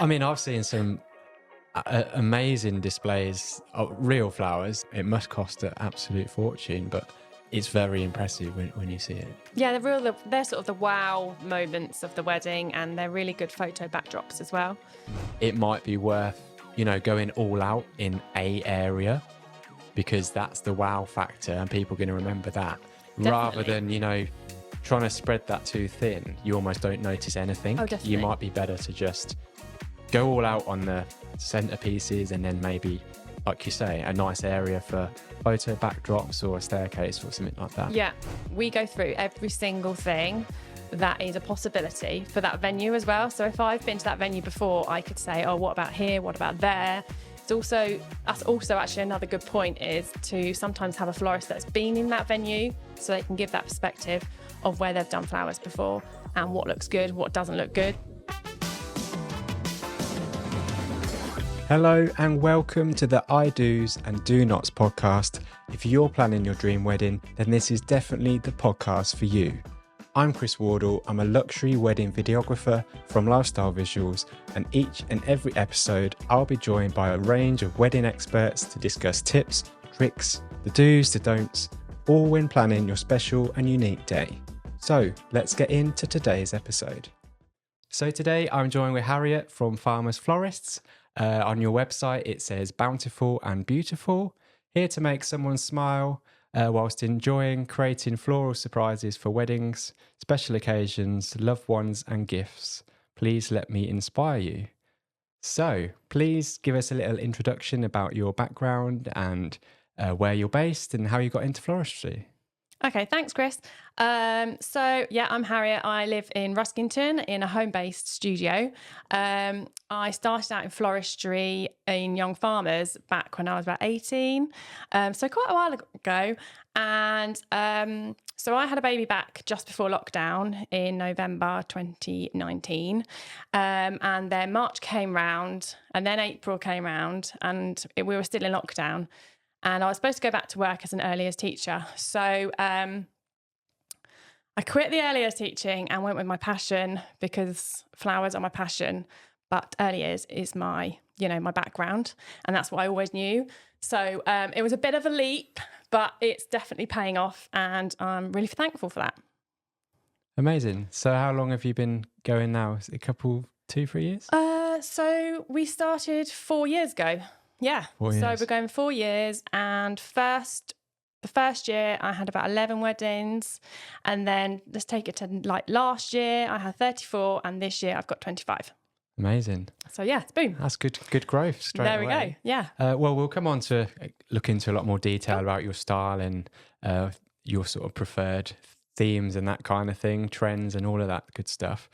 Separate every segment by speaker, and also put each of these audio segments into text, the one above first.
Speaker 1: I mean, I've seen some amazing displays of real flowers. It must cost an absolute fortune, but it's very impressive when you see it.
Speaker 2: Yeah, they're sort of the wow moments of the wedding, and they're really good photo backdrops as well.
Speaker 1: It might be worth, going all out in a area, because that's the wow factor and people are going to remember that.
Speaker 2: Definitely.
Speaker 1: Rather than, trying to spread that too thin, you almost don't notice anything.
Speaker 2: Oh, definitely.
Speaker 1: You might be better to just go all out on the centerpieces, and then maybe, like you say, a nice area for photo backdrops or a staircase or something like that.
Speaker 2: Yeah, we go through every single thing that is a possibility for that venue as well. So if I've been to that venue before, I could say, oh, what about here? What about there? That's also actually another good point, is to sometimes have a florist that's been in that venue, so they can give that perspective of where they've done flowers before and what looks good, what doesn't look good.
Speaker 1: Hello and welcome to the I Do's and Do Nots podcast. If you're planning your dream wedding, then this is definitely the podcast for you. I'm Chris Wardle. I'm a luxury wedding videographer from Lifestyle Visuals, and each and every episode I'll be joined by a range of wedding experts to discuss tips, tricks, the do's, the don'ts, all when planning your special and unique day. So let's get into today's episode. So today I'm joined with Harriet from Farmers Florists. On your website it says bountiful and beautiful, here to make someone smile whilst enjoying creating floral surprises for weddings, special occasions, loved ones and gifts. Please let me inspire you. So please give us a little introduction about your background and where you're based and how you got into floristry.
Speaker 2: Okay, thanks, Chris. I'm Harriet. I live in Ruskington in a home-based studio. I started out in floristry in Young Farmers back when I was about 18, so quite a while ago. And so I had a baby back just before lockdown in November 2019. And then March came round, and then April came round, and we were still in lockdown. And I was supposed to go back to work as an early years teacher. So I quit the early years teaching and went with my passion, because flowers are my passion, but early years is my background. And that's what I always knew. So it was a bit of a leap, but it's definitely paying off. And I'm really thankful for that.
Speaker 1: Amazing. So how long have you been going now? Is it a couple, 2-3 years?
Speaker 2: So we started 4 years ago. Yeah,
Speaker 1: 4 years.
Speaker 2: So we're going 4 years, and the first year I had about 11 weddings, and then let's take it to like last year I had 34, and this year I've got 25.
Speaker 1: Amazing.
Speaker 2: So yeah, it's boom.
Speaker 1: That's good growth straight away.
Speaker 2: There we go, yeah.
Speaker 1: Well, we'll come on to look into a lot more detail about your style and your sort of preferred themes and that kind of thing, trends and all of that good stuff.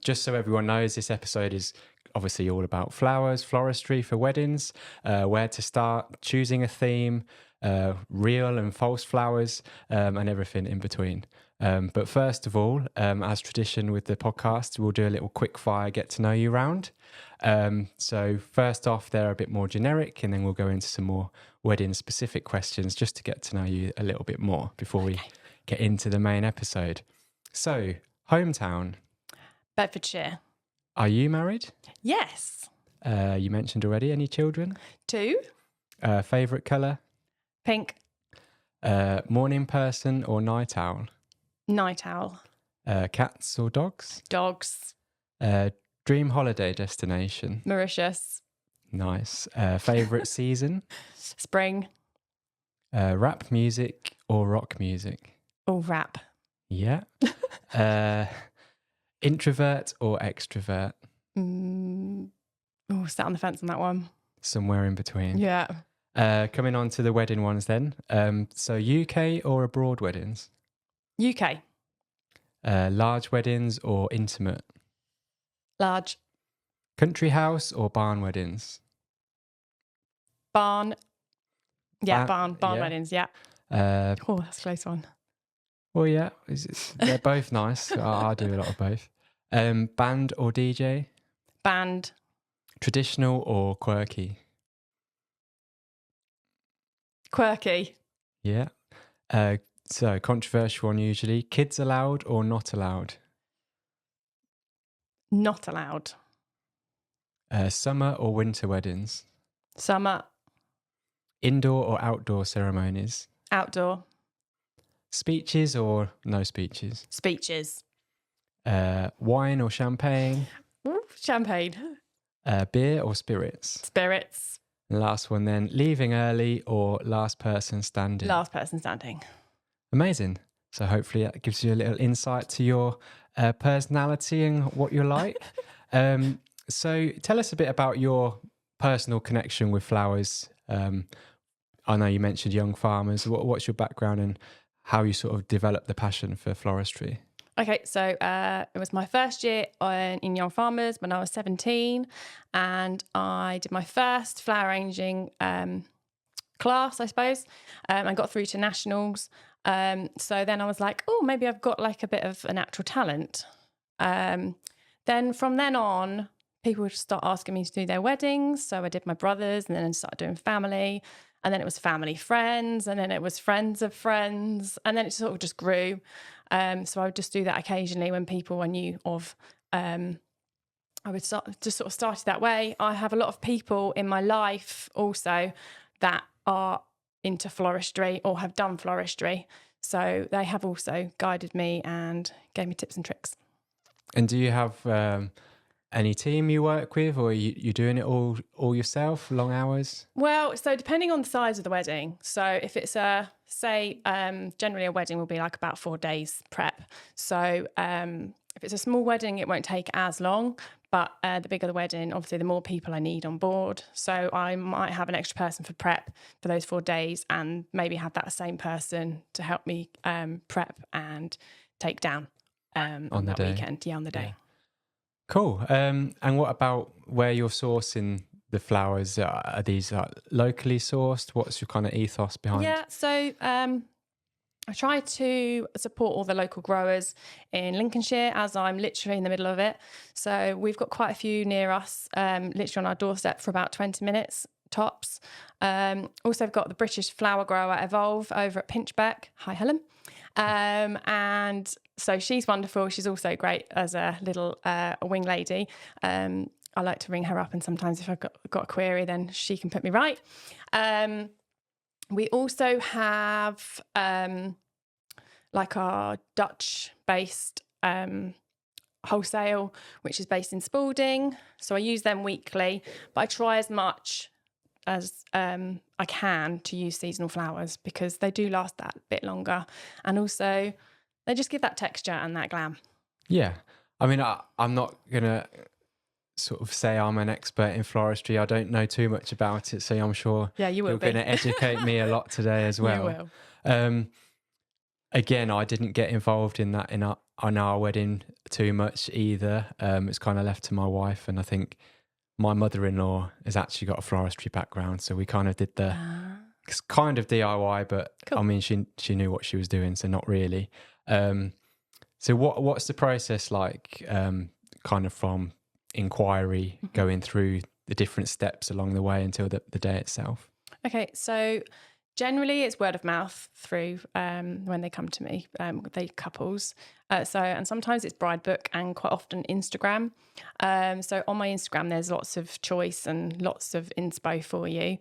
Speaker 1: Just so everyone knows, this episode is obviously all about flowers, floristry for weddings, where to start, choosing a theme, real and false flowers, and everything in between. But first of all, as tradition with the podcast, we'll do a little quick fire get to know you round. So first off, they're a bit more generic, and then we'll go into some more wedding specific questions just to get to know you a little bit more before we get into the main episode. So, hometown?
Speaker 2: Bedfordshire.
Speaker 1: Are you married?
Speaker 2: Yes.
Speaker 1: You mentioned already. Any children?
Speaker 2: 2.
Speaker 1: Favourite colour?
Speaker 2: Pink.
Speaker 1: Morning person or night owl?
Speaker 2: Night owl.
Speaker 1: Cats or dogs?
Speaker 2: Dogs.
Speaker 1: Dream holiday destination?
Speaker 2: Mauritius.
Speaker 1: Nice. Favourite season?
Speaker 2: Spring.
Speaker 1: Rap music or rock music?
Speaker 2: Oh, rap.
Speaker 1: Yeah. Introvert or extrovert?
Speaker 2: Sat on the fence on that one.
Speaker 1: Somewhere in between.
Speaker 2: Yeah.
Speaker 1: Coming on to the wedding ones then. So UK or abroad weddings?
Speaker 2: UK.
Speaker 1: Large weddings or intimate?
Speaker 2: Large.
Speaker 1: Country house or barn weddings?
Speaker 2: Barn. Yeah, barn
Speaker 1: yeah.
Speaker 2: weddings, yeah. That's a close one.
Speaker 1: Well, yeah, they're both nice. I do a lot of both. Band or DJ?
Speaker 2: Band.
Speaker 1: Traditional or quirky?
Speaker 2: Quirky.
Speaker 1: Yeah. So controversial one usually. Kids allowed or not allowed?
Speaker 2: Not allowed.
Speaker 1: Summer or winter weddings?
Speaker 2: Summer.
Speaker 1: Indoor or outdoor ceremonies?
Speaker 2: Outdoor.
Speaker 1: Speeches or no speeches?
Speaker 2: Speeches.
Speaker 1: Wine or champagne?
Speaker 2: Ooh, champagne.
Speaker 1: Beer or spirits?
Speaker 2: Spirits.
Speaker 1: And last one then, leaving early or last person standing?
Speaker 2: Last person standing.
Speaker 1: Amazing. So hopefully that gives you a little insight to your personality and what you're like. So tell us a bit about your personal connection with flowers. I know you mentioned young farmers. What's your background and how you sort of developed the passion for floristry?
Speaker 2: Okay, so it was my first year in Young Farmers when I was 17, and I did my first flower arranging class, I suppose, and got through to nationals. So then I was like, oh, maybe I've got like a bit of a natural talent. Then from then on, people would start asking me to do their weddings. So I did my brother's, and then I started doing family, and then it was family friends, and then it was friends of friends, and then it sort of just grew. So I would just do that occasionally when people I knew of. I would just sort of started that way. I have a lot of people in my life also that are into floristry or have done floristry. So they have also guided me and gave me tips and tricks.
Speaker 1: And do you have any team you work with, or you doing it all yourself, long hours?
Speaker 2: Well, so depending on the size of the wedding. So if it's generally a wedding will be like about 4 days prep. So if it's a small wedding, it won't take as long. But the bigger the wedding, obviously, the more people I need on board. So I might have an extra person for prep for those 4 days, and maybe have that same person to help me prep and take down on that weekend. Yeah, on the day.
Speaker 1: Yeah. Cool. And what about where you're sourcing the flowers? Are these locally sourced? What's your kind of ethos behind?
Speaker 2: Yeah, so I try to support all the local growers in Lincolnshire, as I'm literally in the middle of it. So we've got quite a few near us, literally on our doorstep for about 20 minutes tops. Also, I've got the British flower grower Evolve over at Pinchbeck. Hi, Helen. And so she's wonderful. She's also great as a little wing lady. I like to ring her up, and sometimes if I've got a query, then she can put me right. We also have like our Dutch-based wholesale, which is based in Spalding. So I use them weekly, but I try as much as I can to use seasonal flowers, because they do last that bit longer, and also they just give that texture and that glam.
Speaker 1: Yeah. I mean, I'm not going to sort of say I'm an expert in floristry. I don't know too much about it, so I'm sure you're going to educate me a lot today as well.
Speaker 2: You will.
Speaker 1: Again, I didn't get involved in that on our wedding too much either. It's kind of left to my wife, and I think my mother-in-law has actually got a floristry background, so we kind of did the kind of DIY, but cool. I mean, she knew what she was doing, so not really. So what's the process like, kind of from inquiry going through the different steps along the way until the day itself? Okay,
Speaker 2: so generally it's word of mouth through when they come to me, they couples. And sometimes it's bride book, and quite often Instagram. So on my Instagram, there's lots of choice and lots of inspo for you.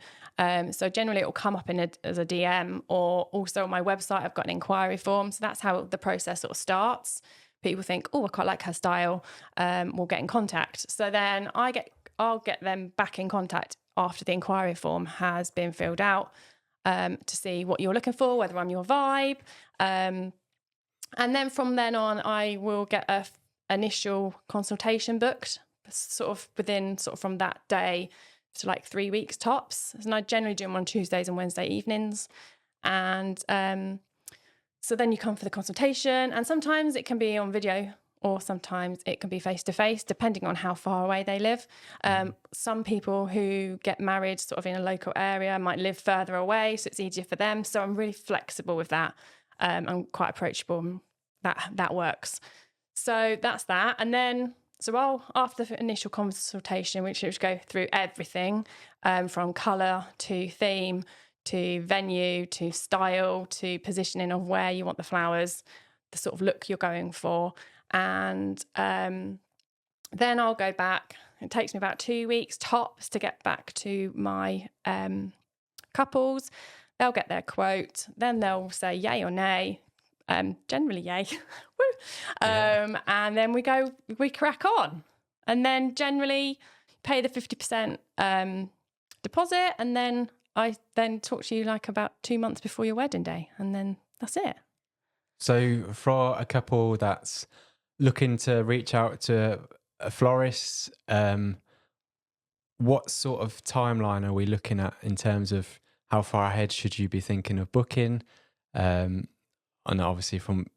Speaker 2: So generally it will come up as a DM, or also on my website, I've got an inquiry form. So that's how the process sort of starts. People think, oh, I quite like her style. We'll get in contact. So then I'll get them back in contact after the inquiry form has been filled out, to see what you're looking for, whether I'm your vibe. And then from then on, I will get a initial consultation booked, sort of from that day to like 3 weeks tops. And I generally do them on Tuesdays and Wednesday evenings. And so then you come for the consultation, and sometimes it can be on video, or sometimes it can be face-to-face, depending on how far away they live. Some people who get married sort of in a local area might live further away, so it's easier for them. So I'm really flexible with that. I'm quite approachable. That works. So that's that. And then, after the initial consultation, which will go through everything, from colour to theme to venue to style to positioning of where you want the flowers, the sort of look you're going for. And then I'll go back It takes me about 2 weeks tops to get back to my couples. They'll get their quote, then they'll say yay or nay. Generally yay. Woo. And then we crack on. And then generally pay the 50% deposit, and then I then talk to you like about 2 months before your wedding day, and then that's it.
Speaker 1: So for a couple that's looking to reach out to a florist, what sort of timeline are we looking at in terms of how far ahead should you be thinking of booking? And obviously from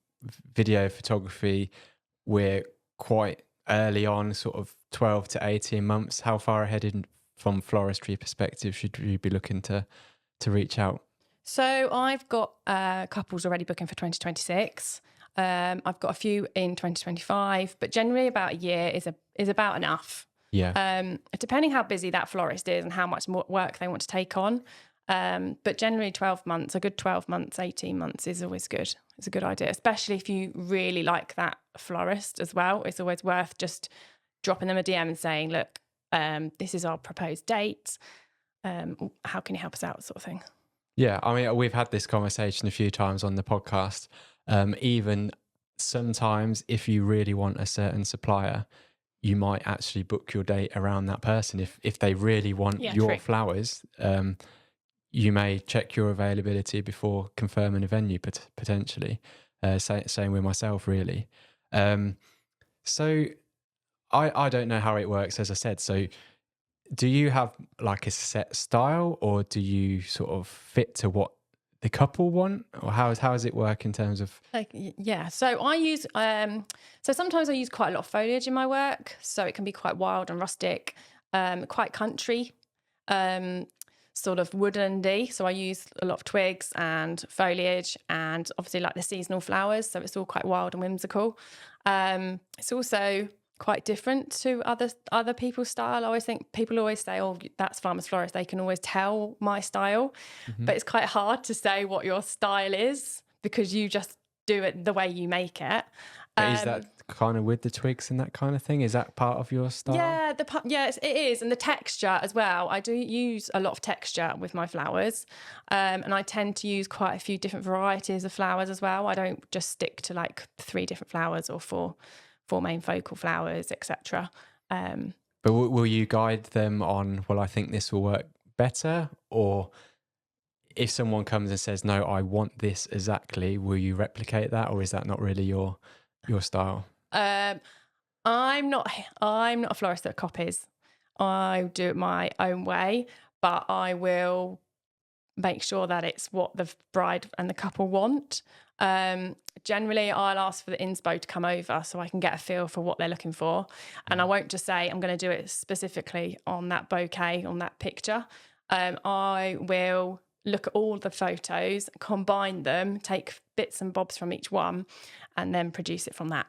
Speaker 1: video photography, we're quite early on, sort of 12 to 18 months. How far ahead from floristry perspective should you be looking to reach out?
Speaker 2: So I've got couples already booking for 2026. I've got a few in 2025, but generally about a year is about enough.
Speaker 1: Yeah.
Speaker 2: Depending how busy that florist is and how much more work they want to take on. But generally 12 months, a good 12 months, 18 months is always good. It's a good idea, especially if you really like that florist as well. It's always worth just dropping them a DM and saying, look, this is our proposed date. How can you help us out, sort of thing.
Speaker 1: Yeah, I mean, we've had this conversation a few times on the podcast. Even sometimes if you really want a certain supplier, you might actually book your date around that person. If they really want your flowers, you may check your availability before confirming a venue potentially. Same with myself, really. So I don't know how it works, as I said. So do you have like a set style, or do you sort of fit to what the couple want, or how does it work in terms of
Speaker 2: so I use so sometimes I use quite a lot of foliage in my work, so it can be quite wild and rustic, quite country, sort of woodlandy. So I use a lot of twigs and foliage, and obviously like the seasonal flowers, so it's all quite wild and whimsical. It's also quite different to other people's style. I always think people always say, oh, that's Farmers Florist, they can always tell my style. But it's quite hard to say what your style is because you just do it the way you make it.
Speaker 1: But is that kind of with the twigs and that kind of thing? Is that part of your style?
Speaker 2: Yeah, it is. And the texture as well. I do use a lot of texture with my flowers. And I tend to use quite a few different varieties of flowers as well. I don't just stick to like 3 different flowers or 4 main focal flowers, etc.
Speaker 1: But will you guide them on, well, I think this will work better? Or if someone comes and says, no, I want this exactly, will you replicate that? Or is that not really your style?
Speaker 2: I'm not a florist that copies. I do it my own way, but I will make sure that it's what the bride and the couple want. Generally, I'll ask for the inspo to come over so I can get a feel for what they're looking for. And I won't just say, I'm going to do it specifically on that bouquet, on that picture. I will look at all the photos, combine them, take bits and bobs from each one, and then produce it from that.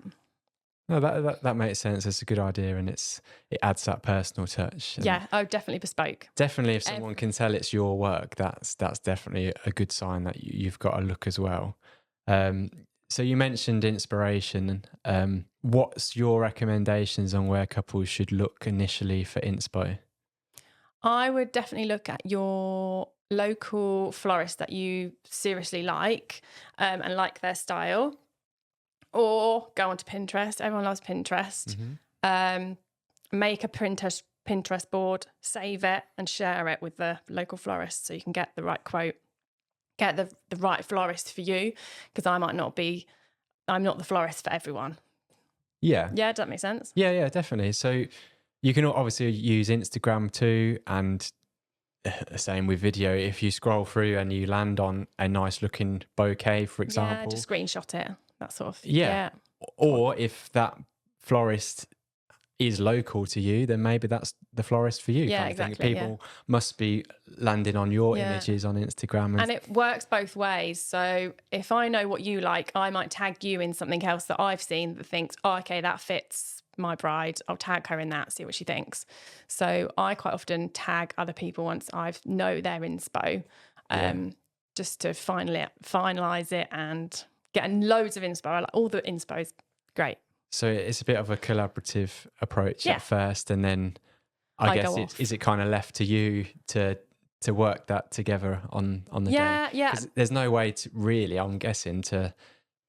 Speaker 1: No, that makes sense. It's a good idea, and it adds that personal touch.
Speaker 2: Yeah, definitely bespoke.
Speaker 1: Definitely, if someone can tell it's your work, that's definitely a good sign that you've got a look as well. So you mentioned inspiration. What's your recommendations on where couples should look initially for inspo?
Speaker 2: I would definitely look at your local florist that you seriously like, and like their style. Or go onto Pinterest. Everyone loves Pinterest. Make a Pinterest board, save it, and share it with the local florist so you can get the right quote, get the right florist for you. Because I'm not the florist for everyone.
Speaker 1: Yeah.
Speaker 2: Yeah, does that make sense?
Speaker 1: Yeah, definitely. So you can obviously use Instagram too, and same with video. If you scroll through and you land on a nice looking bouquet, for example.
Speaker 2: Yeah, just screenshot it. That sort of
Speaker 1: yeah. Or if that florist is local to you, then maybe that's the florist for you.
Speaker 2: Yeah, exactly.
Speaker 1: People must be landing on your images on Instagram.
Speaker 2: And it works both ways. So if I know what you like, I might tag you in something else that I've seen that thinks, oh, okay, that fits my bride. I'll tag her in that, see what she thinks. So I quite often tag other people once I know their inspo, just to finalise it and getting loads of inspo. I like all the inspo is great.
Speaker 1: So it's a bit of a collaborative approach
Speaker 2: Yeah.
Speaker 1: at first, and then I guess
Speaker 2: go
Speaker 1: it's
Speaker 2: off.
Speaker 1: is it kind of left to you to work that together on the day?
Speaker 2: Yeah.
Speaker 1: 'Cause there's no way to really, I'm guessing,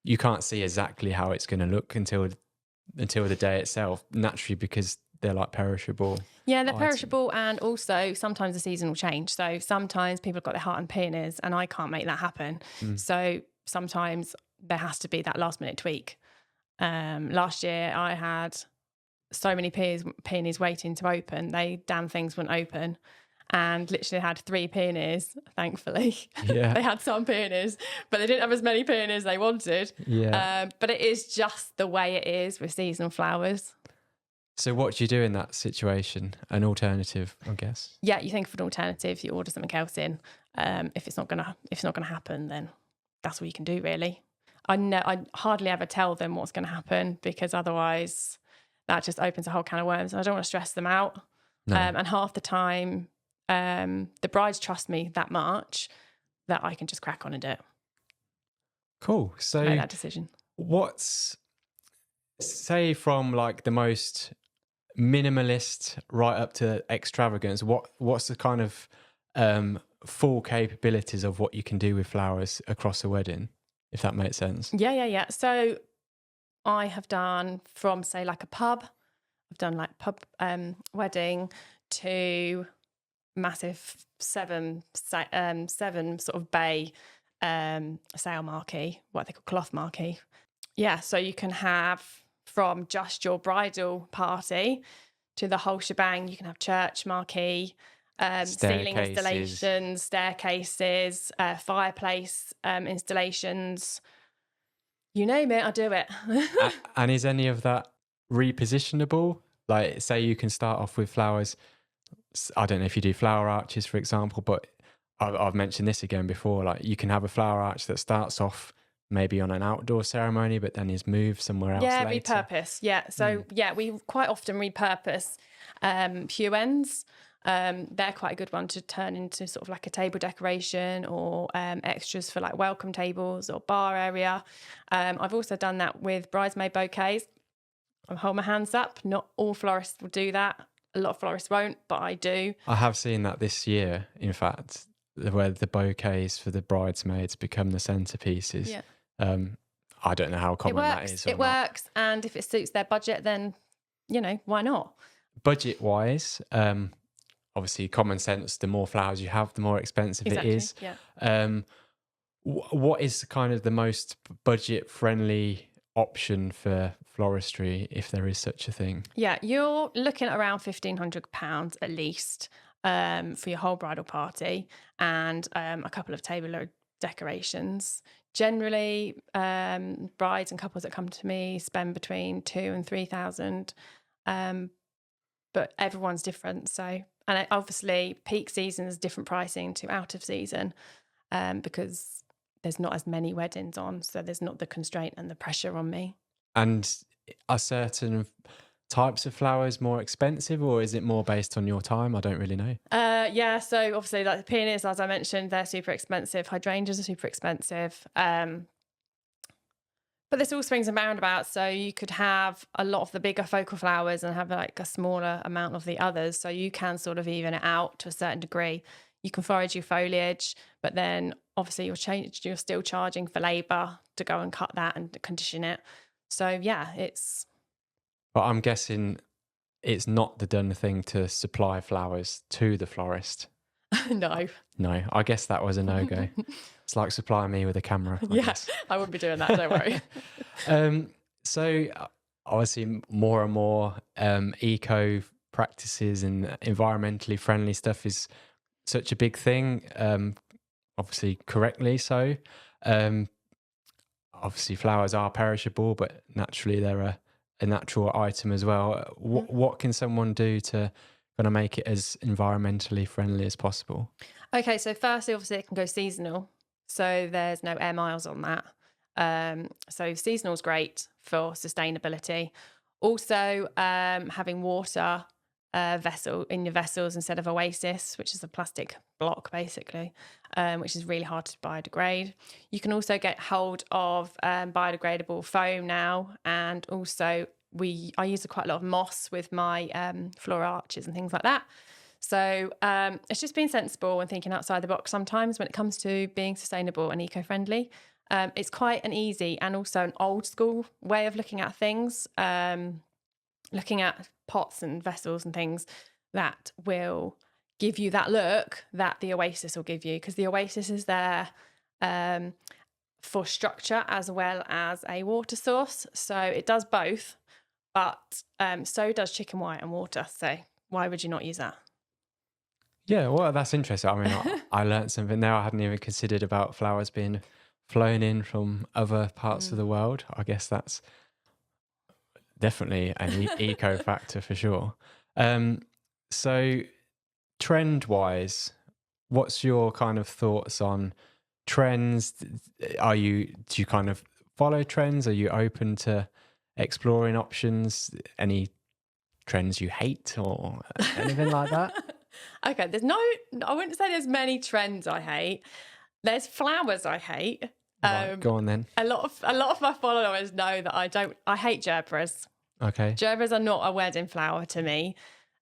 Speaker 1: you can't see exactly how it's going to look until the day itself, naturally, because they're like perishable.
Speaker 2: Yeah, they're
Speaker 1: items.
Speaker 2: perishable, and also sometimes the season will change. So sometimes people have got their heart and peonies, and I can't make that happen. So sometimes there has to be that last minute tweak. Last year I had so many peonies waiting to open. They damn things wouldn't open, and literally had 3 peonies. Thankfully,
Speaker 1: Yeah.
Speaker 2: they had some peonies, but they didn't have as many peonies as they wanted.
Speaker 1: Yeah.
Speaker 2: But it is just the way it is with seasonal flowers.
Speaker 1: So what do you do in that situation? An alternative, I guess.
Speaker 2: Yeah, you think of an alternative. You order something else in. If it's not gonna happen, then that's all you can do, really. I hardly ever tell them what's going to happen, because otherwise that just opens a whole can of worms, and I don't want to stress them out.
Speaker 1: No.
Speaker 2: And half the time, the brides trust me that much that I can just crack on and do it.
Speaker 1: Cool. So
Speaker 2: Make that decision.
Speaker 1: say from like the most minimalist right up to extravagance, what's the kind of full capabilities of what you can do with flowers across a wedding, if that makes sense?
Speaker 2: Yeah. So I have done from, say, like a pub. I've done like pub wedding to massive seven sort of bay sail marquee, what they call cloth marquee. Yeah, so you can have from just your bridal party to the whole shebang. You can have church marquee, ceiling installations, staircases, fireplace installations. You name it, I do it.
Speaker 1: And is any of that repositionable? Like, say you can start off with flowers. I don't know if you do flower arches, for example, but I've mentioned this again before. Like, you can have a flower arch that starts off maybe on an outdoor ceremony, but then is moved somewhere else later.
Speaker 2: Repurpose. Yeah. So we quite often repurpose pew ends. They're quite a good one to turn into sort of like a table decoration, or extras for like welcome tables or bar area. I've also done that with bridesmaid bouquets. I'll hold my hands up. Not all florists will do that. A lot of florists won't, but I do.
Speaker 1: I have seen that this year, in fact, where the bouquets for the bridesmaids become the centerpieces.
Speaker 2: Yeah.
Speaker 1: I don't know how common that is.
Speaker 2: It works. And if it suits their budget, then, why not?
Speaker 1: Budget wise, obviously common sense, the more flowers you have, the more expensive it is.
Speaker 2: Yeah.
Speaker 1: What is kind of the most budget friendly option for floristry, if there is such a thing?
Speaker 2: Yeah, you're looking at around £1,500 at least for your whole bridal party, and a couple of table decorations. Generally, brides and couples that come to me spend between 2,000 and 3,000, but everyone's different. So, and obviously, peak season is different pricing to out of season, because there's not as many weddings on, so there's not the constraint and the pressure on me.
Speaker 1: And are certain types of flowers more expensive, or is it more based on your time? I don't really know.
Speaker 2: Yeah, so obviously like the peonies, as I mentioned, they're super expensive. Hydrangeas are super expensive. But this all swings and roundabouts. So you could have a lot of the bigger focal flowers and have like a smaller amount of the others. So you can sort of even it out to a certain degree. You can forage your foliage, but then obviously you're still charging for labour to go and cut that and condition it. So yeah, it's...
Speaker 1: But I'm guessing it's not the done thing to supply flowers to the florist.
Speaker 2: No,
Speaker 1: I guess that was a no-go. It's like supplying me with a camera.
Speaker 2: Yes, I wouldn't be doing that, don't worry.
Speaker 1: So obviously more and more eco practices and environmentally friendly stuff is such a big thing, obviously correctly so. Obviously flowers are perishable, but naturally they're a natural item as well. What can someone do to kind of make it as environmentally friendly as possible? Okay,
Speaker 2: so firstly, obviously it can go seasonal. So there's no air miles on that. So seasonal is great for sustainability. Also, having water vessel in your vessels instead of Oasis, which is a plastic block basically, which is really hard to biodegrade. You can also get hold of biodegradable foam now, and also I use quite a lot of moss with my floral arches and things like that. So it's just being sensible and thinking outside the box sometimes when it comes to being sustainable and eco-friendly. It's quite an easy and also an old school way of looking at things, looking at pots and vessels and things that will give you that look that the Oasis will give you, because the Oasis is there for structure as well as a water source. So it does both, but so does chicken white and water. So why would you not use that?
Speaker 1: Yeah, well, that's interesting. I mean, I learned something there. I hadn't even considered about flowers being flown in from other parts of the world. I guess that's definitely an eco factor for sure. So trend wise, what's your kind of thoughts on trends? Do you kind of follow trends? Are you open to exploring options? Any trends you hate or anything like that?
Speaker 2: Okay, I wouldn't say there's many trends I hate. There's flowers I hate.
Speaker 1: Right, go on then.
Speaker 2: A lot of my followers know that I hate gerberas.
Speaker 1: Okay.
Speaker 2: Gerberas are not a wedding flower to me.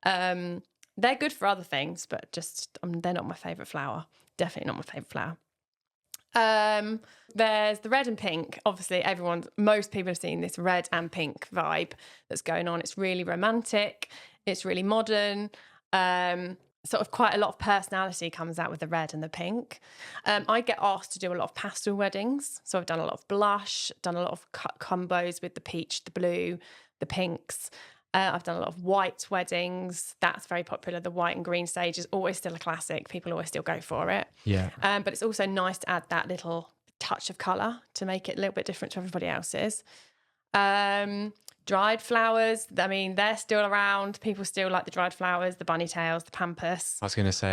Speaker 2: They're good for other things, but just they're not my favourite flower. Definitely not my favourite flower. There's the red and pink. Obviously, most people have seen this red and pink vibe that's going on. It's really romantic. It's really modern. Sort of quite a lot of personality comes out with the red and the pink. I get asked to do a lot of pastel weddings. So I've done a lot of blush, done a lot of combos with the peach, the blue, the pinks. I've done a lot of white weddings. That's very popular. The white and green stage is always still a classic. People always still go for it.
Speaker 1: Yeah.
Speaker 2: But it's also nice to add that little touch of colour to make it a little bit different to everybody else's. Dried flowers, I mean, they're still around. People still like the dried flowers, the bunny tails, the pampas.
Speaker 1: I was going to say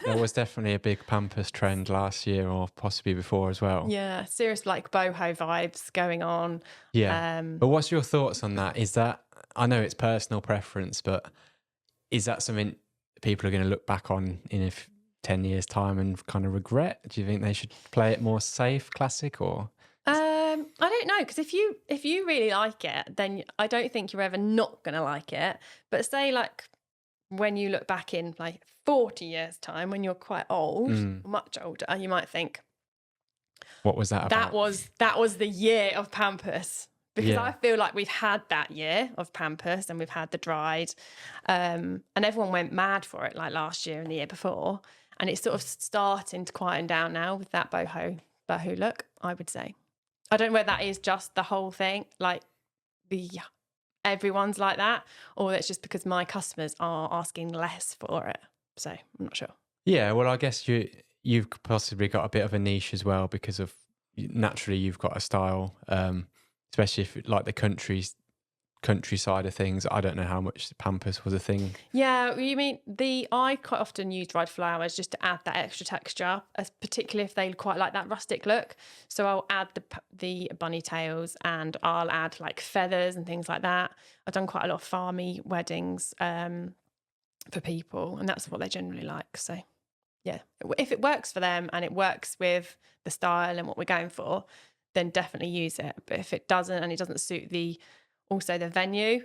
Speaker 1: there was definitely a big pampas trend last year or possibly before as well.
Speaker 2: Yeah, serious like boho vibes going on.
Speaker 1: Yeah. But what's your thoughts on that? Is that, I know it's personal preference, but is that something people are going to look back on in 10 years' time and kind of regret? Do you think they should play it more safe, classic, or?
Speaker 2: I don't know, because if you really like it, then I don't think you're ever not going to like it. But say like when you look back in like 40 years' time, when you're quite old, much older, you might think,
Speaker 1: what was that about?
Speaker 2: That was the year of pampas. Because
Speaker 1: Yeah.
Speaker 2: I feel like we've had that year of pampas and we've had the dried, and everyone went mad for it like last year and the year before. And it's sort of starting to quieten down now with that boho look, I would say. I don't know whether that is just the whole thing, like everyone's like that, or it's just because my customers are asking less for it. So I'm not sure.
Speaker 1: Yeah, well, I guess you've possibly got a bit of a niche as well because of naturally you've got a style, especially if like the countryside of things. I don't know how much pampas was a thing.
Speaker 2: Yeah, you mean I quite often use dried flowers just to add that extra texture, particularly if they quite like that rustic look. So I'll add the bunny tails and I'll add like feathers and things like that. I've done quite a lot of farmy weddings for people, and that's what they generally like. So yeah, if it works for them and it works with the style and what we're going for, then definitely use it. But if it doesn't and it doesn't suit the venue,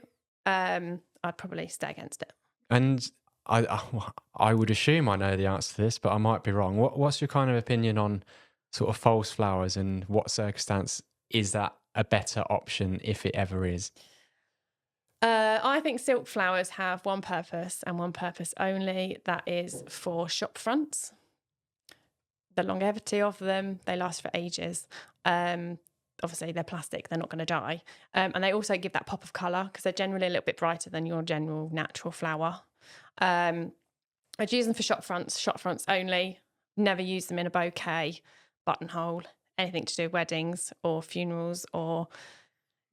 Speaker 2: I'd probably stay against it.
Speaker 1: And I would assume I know the answer to this, but I might be wrong. What's your kind of opinion on sort of false flowers, and what circumstance is that a better option if it ever is?
Speaker 2: I think silk flowers have one purpose and one purpose only. That is for shop fronts. The longevity of them, they last for ages. Obviously, they're plastic, they're not going to die. And they also give that pop of colour because they're generally a little bit brighter than your general natural flower. I'd use them for shop fronts only. Never use them in a bouquet, buttonhole, anything to do with weddings or funerals or...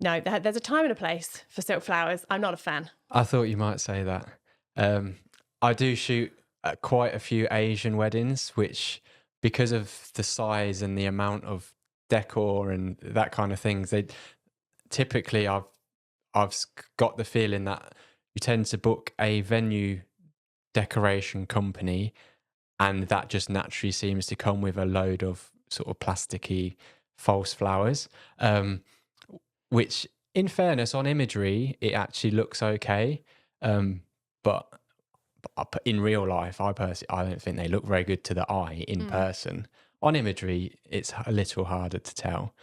Speaker 2: No, there's a time and a place for silk flowers. I'm not a fan.
Speaker 1: I thought you might say that. I do shoot at quite a few Asian weddings, which, because of the size and the amount of decor and that kind of things, they typically I've got the feeling that you tend to book a venue decoration company, and that just naturally seems to come with a load of sort of plasticky false flowers. Which in fairness, on imagery, it actually looks okay. But in real life, I don't think they look very good to the eye in person. On imagery, it's a little harder to tell.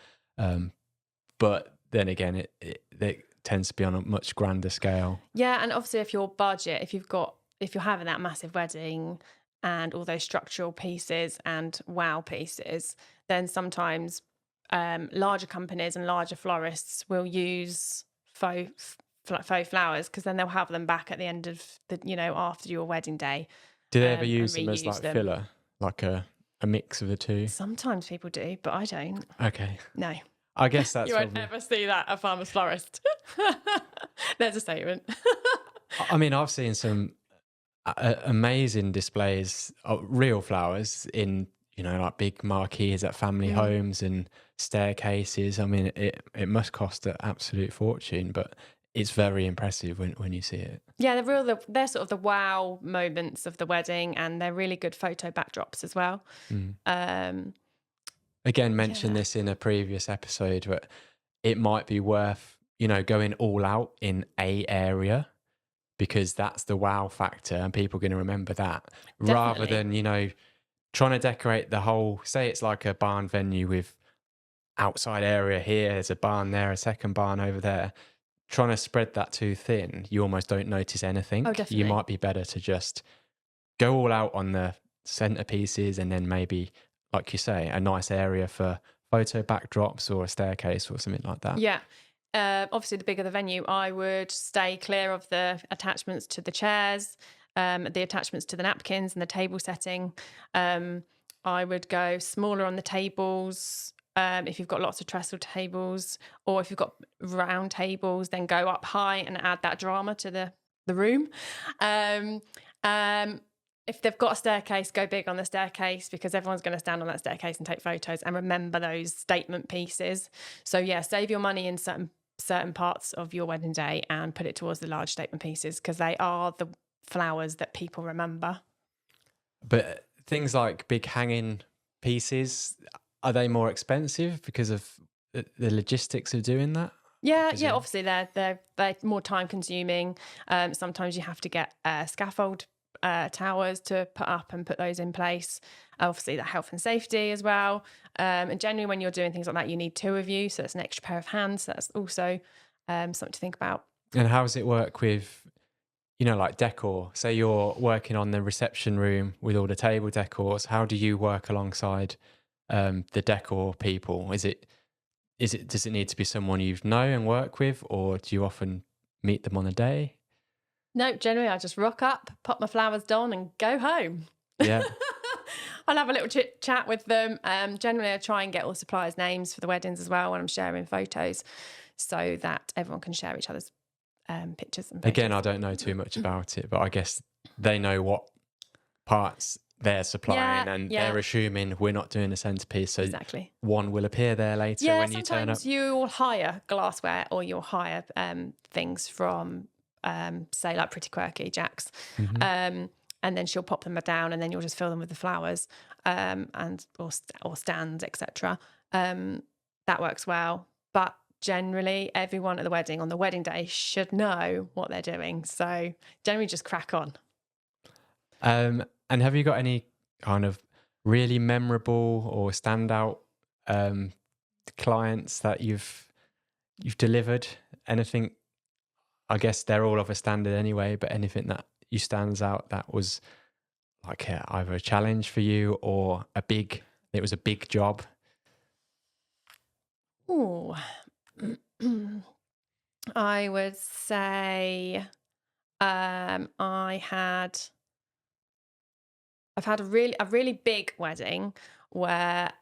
Speaker 1: But then again, it tends to be on a much grander scale.
Speaker 2: Yeah, and obviously if you're having that massive wedding and all those structural pieces and wow pieces, then sometimes larger companies and larger florists will use faux flowers, because then they'll have them back at the end of after your wedding day.
Speaker 1: Do they ever use
Speaker 2: and
Speaker 1: them as like
Speaker 2: reuse them.
Speaker 1: filler, like a mix of the two?
Speaker 2: Sometimes people do, but I don't.
Speaker 1: Okay.
Speaker 2: No.
Speaker 1: I guess that's
Speaker 2: You won't ever see that at Farmers Florist. There's a statement.
Speaker 1: I mean, I've seen some amazing displays of real flowers in, like big marquees at family homes and staircases. I mean, it must cost an absolute fortune, but it's very impressive when you see it.
Speaker 2: Yeah, they're sort of the wow moments of the wedding, and they're really good photo backdrops as well.
Speaker 1: Again, mentioned this in a previous episode, but it might be worth, going all out in a area, because that's the wow factor and people are going to remember that.
Speaker 2: Definitely.
Speaker 1: Rather than, trying to decorate the whole, say it's like a barn venue with outside area here, there's a barn there, a second barn over there. Trying to spread that too thin, you almost don't notice anything.
Speaker 2: Oh, definitely.
Speaker 1: You might be better to just go all out on the centerpieces, and then maybe, like you say, a nice area for photo backdrops or a staircase or something like that.
Speaker 2: Yeah. Obviously, the bigger the venue, I would stay clear of the attachments to the chairs, the attachments to the napkins and the table setting. I would go smaller on the tables. If you've got lots of trestle tables, or if you've got round tables, then go up high and add that drama to the room. If they've got a staircase, go big on the staircase, because everyone's going to stand on that staircase and take photos and remember those statement pieces. So yeah, save your money in certain parts of your wedding day and put it towards the large statement pieces, because they are the flowers that people remember.
Speaker 1: But things like big hanging pieces, are they more expensive because of the logistics of doing that?
Speaker 2: Yeah, obviously they're more time consuming. Sometimes you have to get scaffold towers to put up and put those in place. Obviously, the health and safety as well. And generally, when you're doing things like that, you need two of you, so that's an extra pair of hands. So that's also something to think about.
Speaker 1: And how does it work with, like decor? Say you're working on the reception room with all the table decors. How do you work alongside the decor people? Does it need to be someone you know and work with, or do you often meet them on a day?
Speaker 2: No, generally I just rock up, pop my flowers down and go home.
Speaker 1: Yeah.
Speaker 2: I'll have a little chit chat with them. Generally I try and get all suppliers' names for the weddings as well when I'm sharing photos, so that everyone can share each other's pictures and photos.
Speaker 1: Again, I don't know too much about it, but I guess they know what parts they're supplying, and they're assuming we're not doing a centerpiece, so
Speaker 2: exactly.
Speaker 1: One will appear there later when you turn up.
Speaker 2: Sometimes you'll hire glassware, or you'll hire things from say like Pretty Quirky Jack's, and then she'll pop them down, and then you'll just fill them with the flowers, and or stands, etc. That works well, but generally everyone at the wedding on the wedding day should know what they're doing, so generally just crack on.
Speaker 1: And have you got any kind of really memorable or standout clients that you've delivered? Anything? I guess they're all of a standard anyway, but anything that you stands out that was like either a challenge for you or it was a big job?
Speaker 2: Ooh. I would say I've had a really big wedding where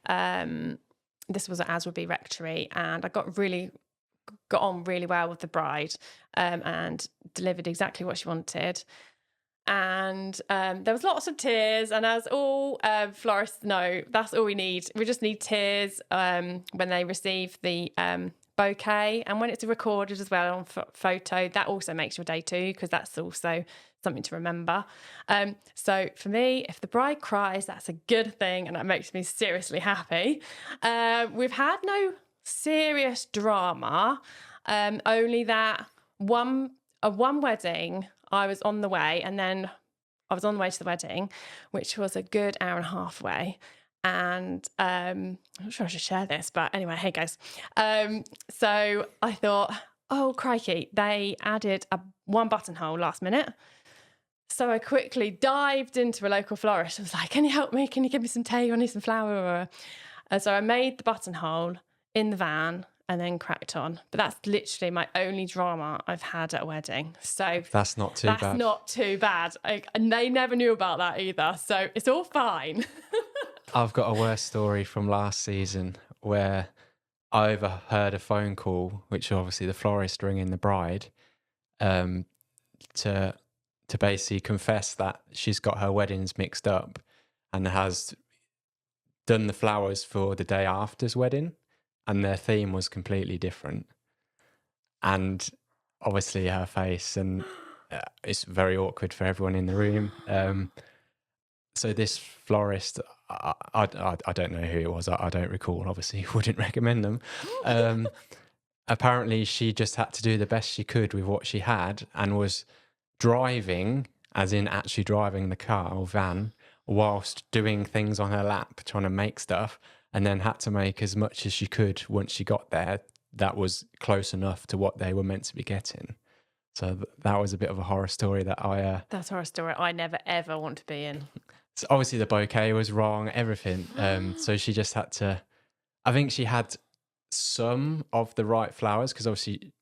Speaker 2: this was at Aswarby Rectory, and I got on really well with the bride, and delivered exactly what she wanted. And there was lots of tears, and as all florists know, that's all we need. We just need tears when they receive the bouquet, and when it's recorded as well on photo, that also makes your day too, because that's also something to remember. So for me, if the bride cries, that's a good thing, and that makes me seriously happy. We've had no serious drama. Only that one wedding, I was on the way, and then I was on the way to the wedding, which was a good hour and a half away. And I'm not sure I should share this, but anyway, hey guys. So I thought, oh crikey, they added one buttonhole last minute. So I quickly dived into a local florist. I was like, can you help me? Can you give me some tape? I need some flower. So I made the buttonhole in the van and then cracked on. But that's literally my only drama I've had at a wedding. So
Speaker 1: That's not too bad.
Speaker 2: That's not too bad. And they never knew about that either. So it's all fine.
Speaker 1: I've got a worse story from last season where I overheard a phone call, which obviously the florist ringing the bride, to basically confess that she's got her weddings mixed up and has done the flowers for the day after's wedding, and their theme was completely different. And obviously her face, and it's very awkward for everyone in the room. So this florist, I don't know who it was. I don't recall. Obviously, wouldn't recommend them. Apparently, she just had to do the best she could with what she had, and was driving, as in actually driving the car or van, whilst doing things on her lap, trying to make stuff, and then had to make as much as she could once she got there that was close enough to what they were meant to be getting. So that was a bit of a horror story that I...
Speaker 2: That's a horror story I never, ever want to be in.
Speaker 1: So obviously the bouquet was wrong, everything. So she just had to... I think she had some of the right flowers, because obviously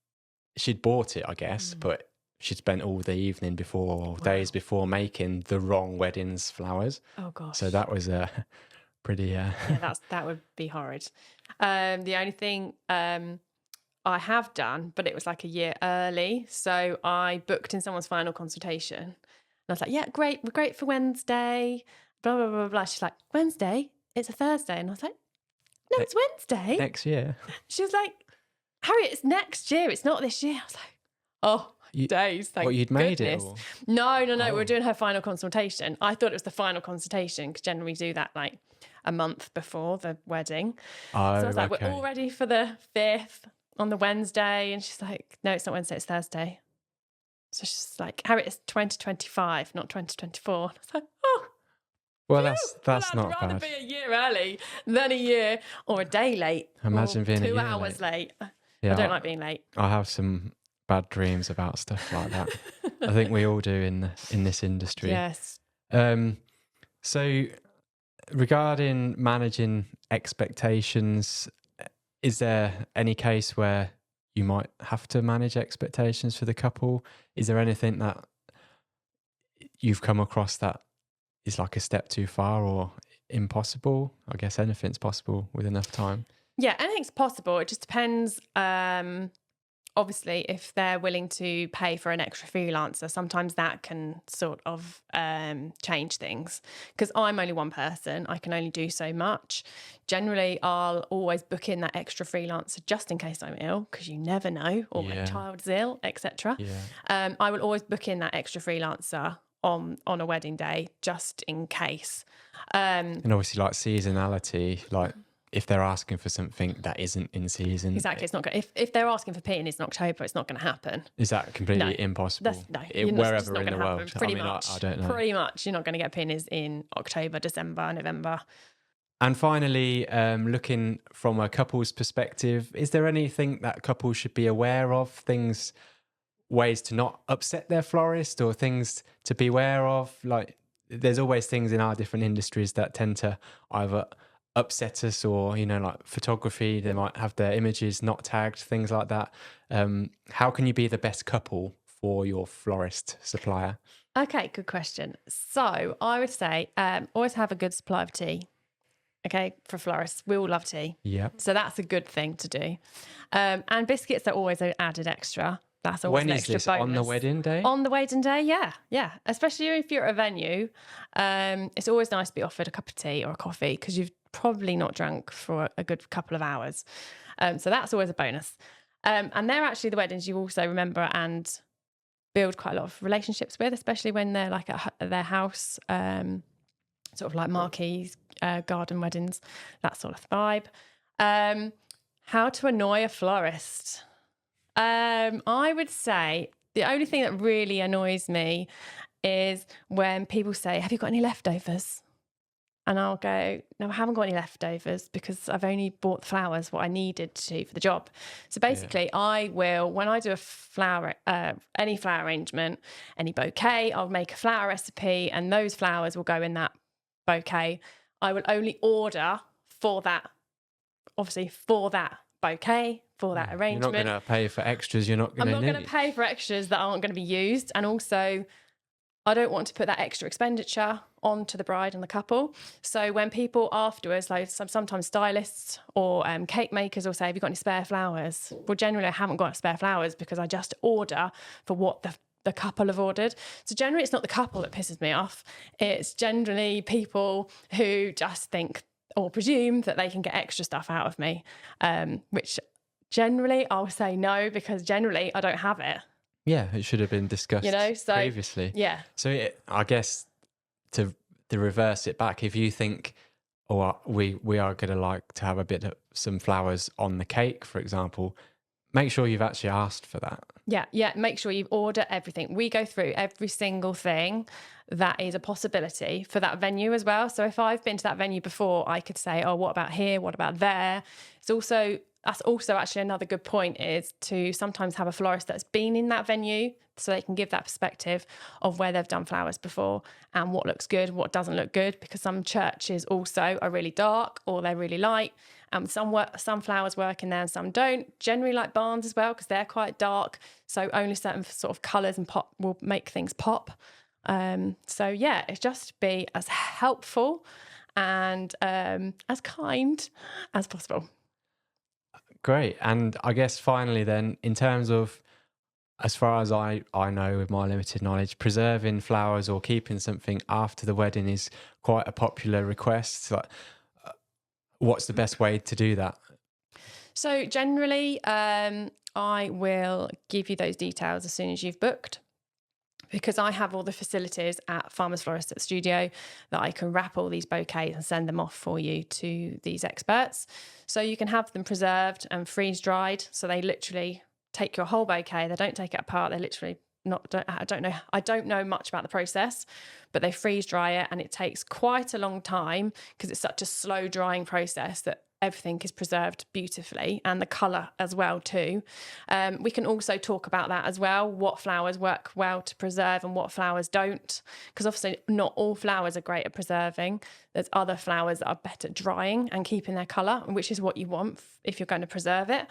Speaker 1: she'd bought it, I guess, but she'd spent all the evening before, or days before, making the wrong wedding's flowers.
Speaker 2: Oh, gosh.
Speaker 1: So that was pretty...
Speaker 2: Yeah, that would be horrid. The only thing I have done, but it was like a year early, so I booked in someone's final consultation. And I was like, yeah, great, we're great for Wednesday, blah, blah, blah, blah. She's like, Wednesday? It's a Thursday. And I was like, no, it's Wednesday.
Speaker 1: Next year.
Speaker 2: She was like, Harriet, it's next year. It's not this year. I was like, oh, days, thank
Speaker 1: What, you'd made
Speaker 2: goodness.
Speaker 1: it? Or?
Speaker 2: No. We were doing her final consultation. I thought it was the final consultation, because generally we do that like a month before the wedding.
Speaker 1: Oh,
Speaker 2: so I was like,
Speaker 1: okay.
Speaker 2: we're all ready for the 5th on the Wednesday. And she's like, no, it's not Wednesday, it's Thursday. So she's like, Harriet, it's 2025, not 2024. And I was like, oh.
Speaker 1: Well, that's not
Speaker 2: I'd rather
Speaker 1: bad.
Speaker 2: be a year early than a year or a day late.
Speaker 1: Imagine being
Speaker 2: 2
Speaker 1: a year
Speaker 2: hours late.
Speaker 1: Yeah,
Speaker 2: I don't like being late.
Speaker 1: I have some bad dreams about stuff like that. I think we all do in this industry.
Speaker 2: Yes.
Speaker 1: So regarding managing expectations, is there any case where you might have to manage expectations for the couple? Is there anything that you've come across that is like a step too far or impossible? I guess anything's possible with enough time.
Speaker 2: Yeah, anything's possible. It just depends. Obviously, if they're willing to pay for an extra freelancer, sometimes that can sort of change things. Because I'm only one person, I can only do so much. Generally, I'll always book in that extra freelancer just in case I'm ill, because you never know, or my child's ill, etc.
Speaker 1: Yeah.
Speaker 2: I will always book in that extra freelancer on a wedding day just in case.
Speaker 1: And obviously, like seasonality, like if they're asking for something that isn't in season.
Speaker 2: Exactly. It's not going. If they're asking for peonies in October, it's not going to happen.
Speaker 1: Is that completely impossible? Wherever in the world.
Speaker 2: Pretty much.
Speaker 1: I don't know.
Speaker 2: Pretty much. You're not going to get peonies in October, December, November.
Speaker 1: And finally, looking from a couple's perspective, is there anything that couples should be aware of? Ways to not upset their florist, or things to be aware of? Like, there's always things in our different industries that tend to either upset us, or like photography, they might have their images not tagged, things like that. How can you be the best couple for your florist supplier?
Speaker 2: Okay, good question. So I would say always have a good supply of tea. Okay, for florists, we all love tea.
Speaker 1: Yeah.
Speaker 2: So that's a good thing to do. And biscuits are always an added extra. That's always an extra bonus.
Speaker 1: When is this? On the wedding day?
Speaker 2: On the wedding day, yeah. Especially if you're at a venue, it's always nice to be offered a cup of tea or a coffee, because you've probably not drunk for a good couple of hours. So that's always a bonus. And they're actually the weddings you also remember and build quite a lot of relationships with, especially when they're like at their house, sort of like marquees, garden weddings, that sort of vibe. How to annoy a florist. I would say the only thing that really annoys me is when people say, "Have you got any leftovers?" And I'll go, "No, I haven't got any leftovers because I've only bought the flowers what I needed to for the job." So basically, I will, when I do a flower, any flower arrangement, any bouquet, I'll make a flower recipe, and those flowers will go in that bouquet. I will only order for that, obviously, for that bouquet, for that arrangement.
Speaker 1: You're not going to pay for extras. You're not going to.
Speaker 2: I'm not going to pay for extras that aren't going to be used, and also, I don't want to put that extra expenditure onto the bride and the couple. So when people afterwards, like sometimes stylists or cake makers will say, "Have you got any spare flowers?" Well, generally I haven't got spare flowers because I just order for what the couple have ordered. So generally it's not the couple that pisses me off. It's generally people who just think or presume that they can get extra stuff out of me, which generally I'll say no, because generally I don't have it.
Speaker 1: Yeah, it should have been discussed previously.
Speaker 2: Yeah.
Speaker 1: So I guess to reverse it back, if you think, we are going to like to have a bit of some flowers on the cake, for example, make sure you've actually asked for that.
Speaker 2: Yeah. Make sure you order everything. We go through every single thing that is a possibility for that venue as well. So if I've been to that venue before, I could say, "Oh, what about here? What about there?" That's also actually another good point, is to sometimes have a florist that's been in that venue so they can give that perspective of where they've done flowers before and what looks good, what doesn't look good, because some churches also are really dark or they're really light. Some flowers work in there and some don't. Generally like barns as well, because they're quite dark. So only certain sort of colours and pop will make things pop. It's just be as helpful and as kind as possible.
Speaker 1: Great. And I guess finally then, in terms of, as far as I know with my limited knowledge, preserving flowers or keeping something after the wedding is quite a popular request. Like, what's the best way to do that?
Speaker 2: So generally, I will give you those details as soon as you've booked, because I have all the facilities at Farmers Florist at Studio that I can wrap all these bouquets and send them off for you to these experts. So you can have them preserved and freeze dried. So they literally take your whole bouquet. They don't take it apart. They literally I don't know much about the process, but they freeze dry it, and it takes quite a long time because it's such a slow drying process that everything is preserved beautifully, and the colour as well too. We can also talk about that as well, what flowers work well to preserve and what flowers don't, because obviously not all flowers are great at preserving. There's other flowers that are better at drying and keeping their colour, which is what you want if you're going to preserve it.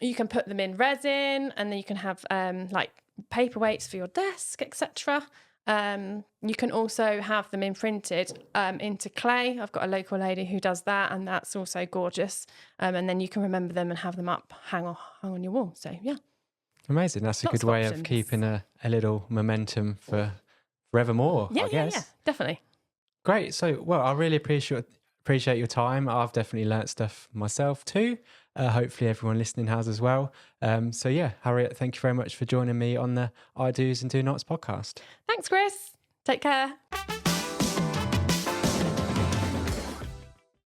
Speaker 2: You can put them in resin, and then you can have like paperweights for your desk, etc. You can also have them imprinted into clay. I've got a local lady who does that, and that's also gorgeous. And then you can remember them and have them hang on your wall. So yeah,
Speaker 1: amazing. That's a good way of keeping a little momentum for forevermore. I guess.
Speaker 2: Yeah, definitely.
Speaker 1: Great. So, I really appreciate your time. I've definitely learnt stuff myself too. Hopefully everyone listening has as well. Harriet, thank you very much for joining me on the I Do's and Do Nots podcast.
Speaker 2: Thanks, Chris. Take care.